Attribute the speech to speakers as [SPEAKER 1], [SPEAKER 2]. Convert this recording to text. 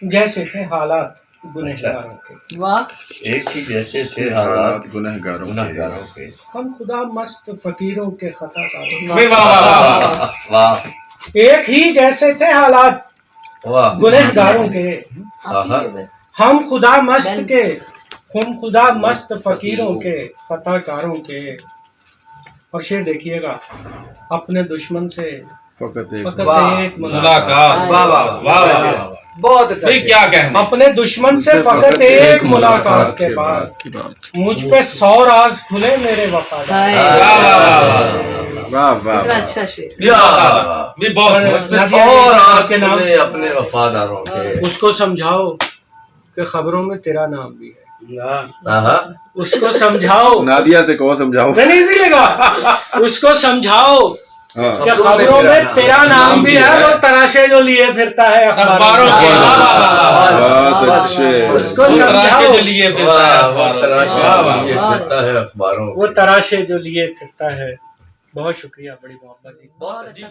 [SPEAKER 1] جیسے تھے حالات گنہگاروں کے،
[SPEAKER 2] واہ
[SPEAKER 3] ایک ہی جیسے تھے حالات
[SPEAKER 4] گنہگاروں
[SPEAKER 3] گنہگاروں کے،
[SPEAKER 1] ہم خدا مست فقیروں کے خطا کاروں۔
[SPEAKER 2] واہ واہ
[SPEAKER 3] واہ
[SPEAKER 1] ایک ہی جیسے تھے حالات
[SPEAKER 3] واہ
[SPEAKER 1] گنہگاروں کے، ہم خدا مست کے، ہم خدا مست فقیروں کے، خطا کاروں کے۔ اور شعر دیکھیے گا، اپنے دشمن سے
[SPEAKER 4] فقط ایک
[SPEAKER 1] فقط
[SPEAKER 5] واہ،
[SPEAKER 1] ایک
[SPEAKER 5] ملاقات،
[SPEAKER 1] ملاقات،
[SPEAKER 5] واہ واہ واہ واہ، بہت اچھا
[SPEAKER 2] بھئی کیا کہنا،
[SPEAKER 1] اپنے دشمن سے فقط ایک ملاقات کے بعد
[SPEAKER 4] کی بات۔
[SPEAKER 1] مجھ پہ 100 راز کھلے میرے وفادار۔
[SPEAKER 2] واہ واہ واہ
[SPEAKER 4] واہ واہ
[SPEAKER 2] اتنا
[SPEAKER 4] واہ۔
[SPEAKER 2] اچھا شعر،
[SPEAKER 3] یا اللہ،
[SPEAKER 2] بھی بہت
[SPEAKER 3] اور آس کھلے اپنے وفاداروں کے۔
[SPEAKER 1] اس کو سمجھاؤ کہ خبروں میں تیرا نام بھی ہے،
[SPEAKER 3] آہا،
[SPEAKER 1] اس کو سمجھاؤ،
[SPEAKER 4] نادیہ سے کہو سمجھاؤ۔
[SPEAKER 1] نہیں اسی لگا، اس کو سمجھاؤ
[SPEAKER 4] ہاں
[SPEAKER 1] کہ خبروں میں تیرا نام بھی ہے، وہ تراشے جو لیے پھرتا ہے
[SPEAKER 2] اخباروں کے، واہ واہ واہ واہ،
[SPEAKER 4] بہت اچھے۔
[SPEAKER 1] اس کو
[SPEAKER 2] تراشے
[SPEAKER 1] سمجھاؤ،
[SPEAKER 2] جو لیے پھرتا ہے
[SPEAKER 3] واہ،
[SPEAKER 2] اخباروں کے،
[SPEAKER 3] تراشے
[SPEAKER 2] واہ واہ
[SPEAKER 3] لیے
[SPEAKER 2] واہ،
[SPEAKER 3] پھرتا ہے اخباروں
[SPEAKER 1] وہ تراشے جو لیے پھرتا ہے۔ بہت شکریہ، بڑی محبت جی۔
[SPEAKER 2] بہت اچھا